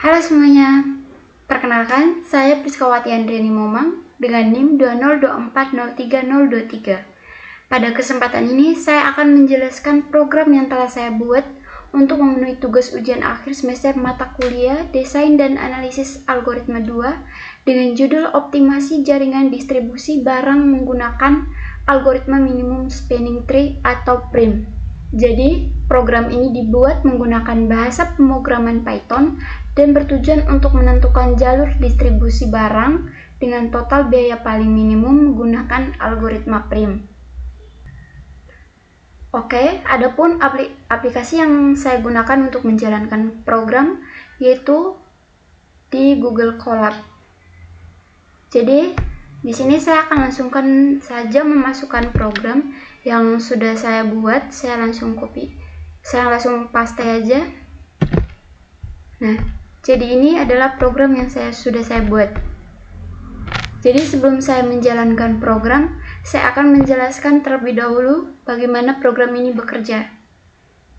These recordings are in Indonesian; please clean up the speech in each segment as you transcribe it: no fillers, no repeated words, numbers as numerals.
Halo semuanya, perkenalkan saya Priskawati Andriani Momang dengan NIM 202403023. Pada kesempatan ini saya akan menjelaskan program yang telah saya buat untuk memenuhi tugas ujian akhir semester mata kuliah Desain dan Analisis Algoritma 2 dengan judul Optimasi Jaringan Distribusi Barang menggunakan Algoritma Minimum Spanning Tree atau PRIM. Jadi, program ini dibuat menggunakan bahasa pemrograman Python dan bertujuan untuk menentukan jalur distribusi barang dengan total biaya paling minimum menggunakan algoritma PRIM. Oke, adapun aplikasi yang saya gunakan untuk menjalankan program yaitu di Google Colab. Jadi, di sini saya akan saja memasukkan program yang sudah saya buat. Saya langsung paste aja. Nah, jadi ini adalah program yang sudah saya buat. Jadi sebelum saya menjalankan program, saya akan menjelaskan terlebih dahulu bagaimana program ini bekerja.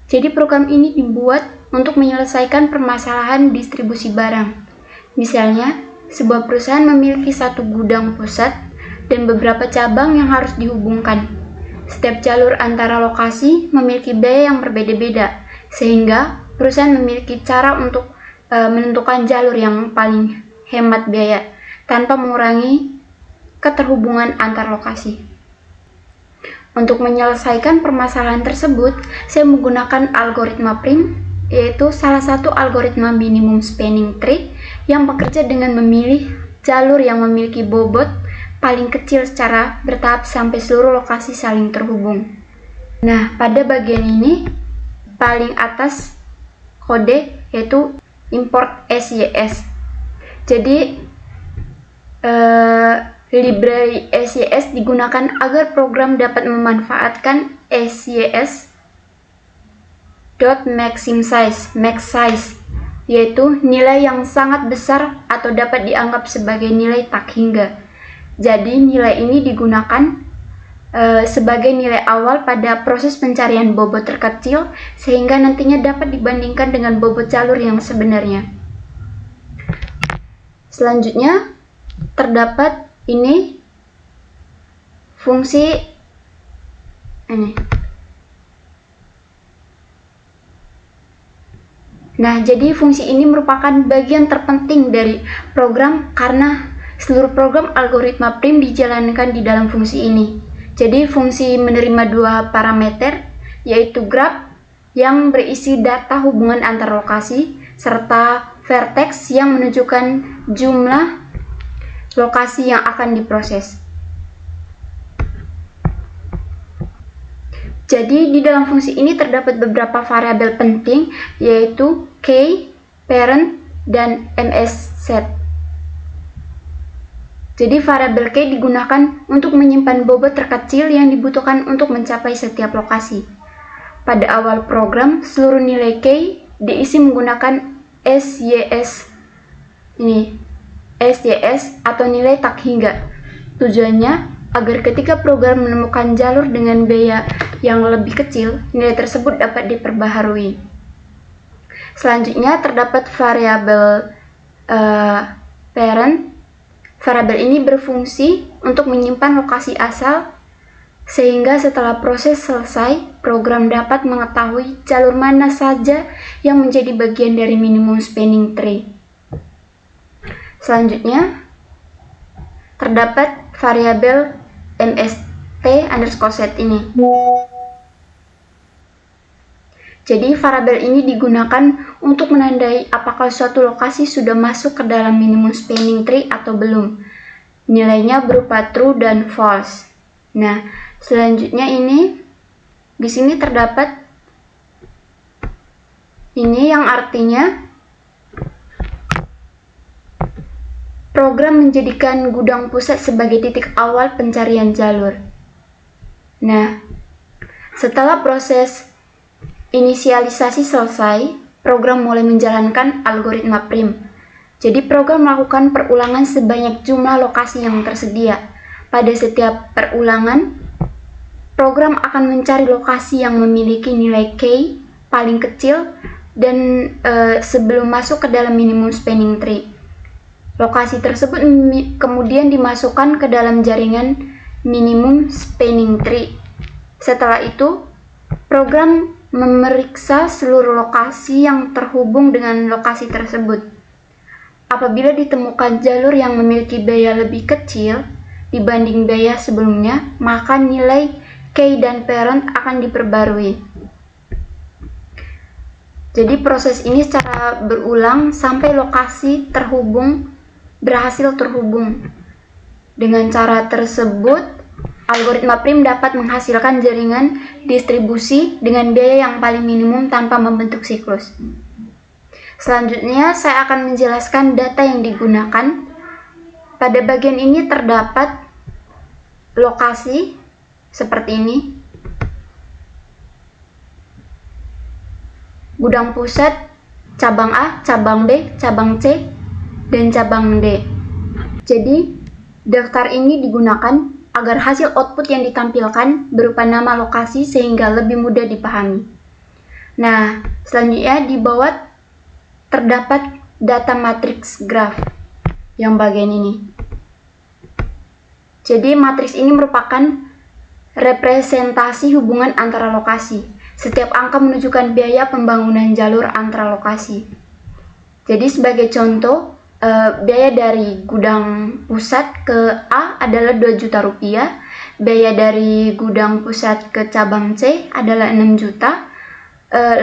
Jadi program ini dibuat untuk menyelesaikan permasalahan distribusi barang. Misalnya, sebuah perusahaan memiliki satu gudang pusat dan beberapa cabang yang harus dihubungkan. Setiap jalur antara lokasi memiliki biaya yang berbeda-beda, sehingga perusahaan memiliki cara untuk menentukan jalur yang paling hemat biaya tanpa mengurangi keterhubungan antar lokasi. Untuk menyelesaikan permasalahan tersebut, saya menggunakan algoritma PRIM, yaitu salah satu algoritma minimum spanning tree yang bekerja dengan memilih jalur yang memiliki bobot paling kecil secara bertahap sampai seluruh lokasi saling terhubung. Nah, pada bagian ini paling atas kode yaitu import SYS. Jadi library SYS digunakan agar program dapat memanfaatkan SYS.maximum size, yaitu nilai yang sangat besar atau dapat dianggap sebagai nilai tak hingga. Jadi nilai ini digunakan sebagai nilai awal pada proses pencarian bobot terkecil sehingga nantinya dapat dibandingkan dengan bobot jalur yang sebenarnya. Selanjutnya terdapat ini fungsi ini. Nah, jadi fungsi ini merupakan bagian terpenting dari program karena seluruh program algoritma PRIM dijalankan di dalam fungsi ini. Jadi fungsi menerima dua parameter yaitu graph yang berisi data hubungan antar lokasi serta vertex yang menunjukkan jumlah lokasi yang akan diproses. Jadi di dalam fungsi ini terdapat beberapa variabel penting yaitu key, parent, dan msset. Jadi variabel key digunakan untuk menyimpan bobot terkecil yang dibutuhkan untuk mencapai setiap lokasi. Pada awal program, seluruh nilai key diisi menggunakan SYS atau nilai tak hingga. Tujuannya agar ketika program menemukan jalur dengan biaya yang lebih kecil, nilai tersebut dapat diperbaharui. Selanjutnya terdapat variabel parent. Variabel ini berfungsi untuk menyimpan lokasi asal sehingga setelah proses selesai, program dapat mengetahui jalur mana saja yang menjadi bagian dari minimum spanning tree. Selanjutnya terdapat variabel mst_set ini. Jadi variabel ini digunakan untuk menandai apakah suatu lokasi sudah masuk ke dalam minimum spanning tree atau belum. Nilainya berupa true dan false. Nah, selanjutnya di sini terdapat ini yang artinya program menjadikan gudang pusat sebagai titik awal pencarian jalur. Nah, setelah proses inisialisasi selesai, program mulai menjalankan algoritma PRIM. Jadi program melakukan perulangan sebanyak jumlah lokasi yang tersedia. Pada setiap perulangan, program akan mencari lokasi yang memiliki nilai key paling kecil dan sebelum masuk ke dalam minimum spanning tree. Lokasi tersebut kemudian dimasukkan ke dalam jaringan minimum spanning tree. Setelah itu, program memeriksa seluruh lokasi yang terhubung dengan lokasi tersebut. Apabila ditemukan jalur yang memiliki biaya lebih kecil dibanding biaya sebelumnya, maka nilai key dan parent akan diperbarui. Jadi proses ini secara berulang sampai lokasi berhasil terhubung. Dengan cara tersebut, algoritma prim dapat menghasilkan jaringan distribusi dengan biaya yang paling minimum tanpa membentuk siklus. Selanjutnya, saya akan menjelaskan data yang digunakan. Pada bagian ini terdapat lokasi seperti ini. Gudang pusat, cabang A, cabang B, cabang C, dan cabang D. Jadi, daftar ini digunakan agar hasil output yang ditampilkan berupa nama lokasi sehingga lebih mudah dipahami. Nah, selanjutnya di bawah terdapat data matriks graph yang bagian ini. Jadi matriks ini merupakan representasi hubungan antara lokasi. Setiap angka menunjukkan biaya pembangunan jalur antara lokasi. Jadi sebagai contoh, biaya dari gudang pusat ke A adalah 2 juta rupiah, biaya dari gudang pusat ke cabang C adalah 6 juta,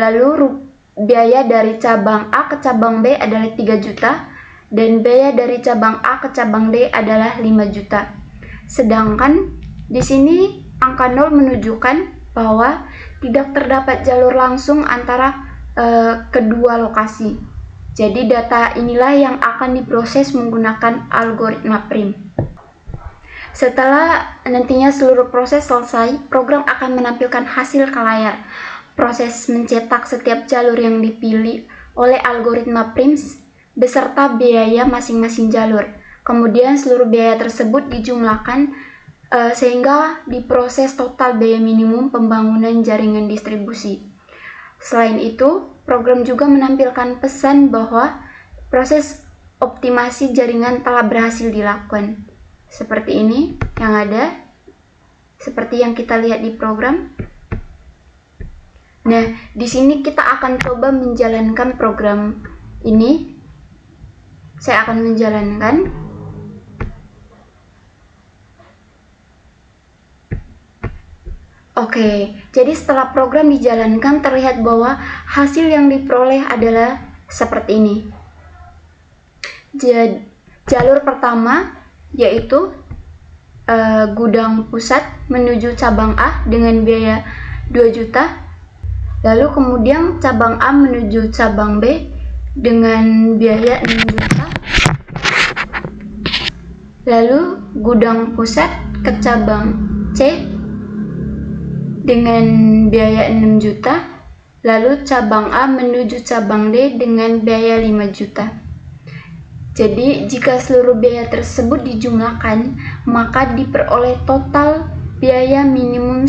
lalu biaya dari cabang A ke cabang B adalah 3 juta, dan biaya dari cabang A ke cabang D adalah 5 juta. Sedangkan di sini angka 0 menunjukkan bahwa tidak terdapat jalur langsung antara kedua lokasi. Jadi data inilah yang akan diproses menggunakan algoritma prim. Setelah nantinya seluruh proses selesai, program akan menampilkan hasil ke layar. Proses mencetak setiap jalur yang dipilih oleh algoritma prim beserta biaya masing-masing jalur. Kemudian seluruh biaya tersebut dijumlahkan sehingga diproses total biaya minimum pembangunan jaringan distribusi. Selain itu, program juga menampilkan pesan bahwa proses optimasi jaringan telah berhasil dilakukan. Seperti ini yang ada, seperti yang kita lihat di program. Nah, di sini kita akan coba menjalankan program ini. Saya akan menjalankan. Oke, jadi setelah program dijalankan terlihat bahwa hasil yang diperoleh adalah seperti ini. Jalur pertama yaitu gudang pusat menuju cabang A dengan biaya 2 juta. Lalu kemudian cabang A menuju cabang B dengan biaya 6 juta. Lalu gudang pusat ke cabang C dengan biaya 6 juta. Lalu cabang A menuju cabang D dengan biaya 5 juta. Jadi jika seluruh biaya tersebut dijumlahkan, maka diperoleh total biaya minimum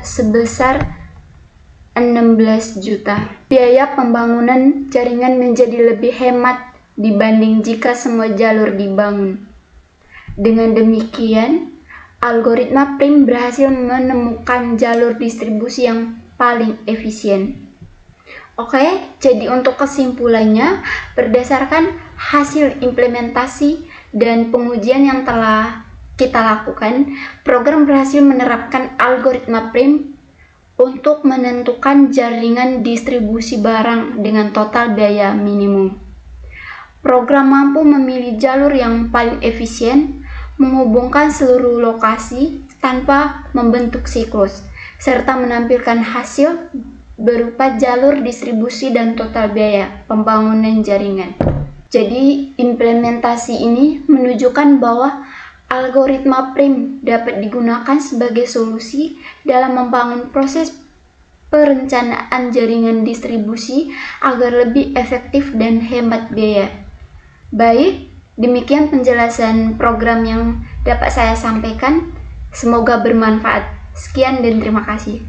sebesar 16 juta. Biaya pembangunan jaringan menjadi lebih hemat dibanding jika semua jalur dibangun. Dengan demikian, algoritma prim berhasil menemukan jalur distribusi yang paling efisien. Oke, jadi untuk kesimpulannya, berdasarkan hasil implementasi dan pengujian yang telah kita lakukan, program berhasil menerapkan algoritma prim untuk menentukan jaringan distribusi barang dengan total biaya minimum. Program mampu memilih jalur yang paling efisien, menghubungkan seluruh lokasi tanpa membentuk siklus, serta menampilkan hasil berupa jalur distribusi dan total biaya pembangunan jaringan. Jadi, implementasi ini menunjukkan bahwa algoritma prim dapat digunakan sebagai solusi dalam membangun proses perencanaan jaringan distribusi agar lebih efektif dan hemat biaya. Baik, demikian penjelasan program yang dapat saya sampaikan. Semoga bermanfaat. Sekian dan terima kasih.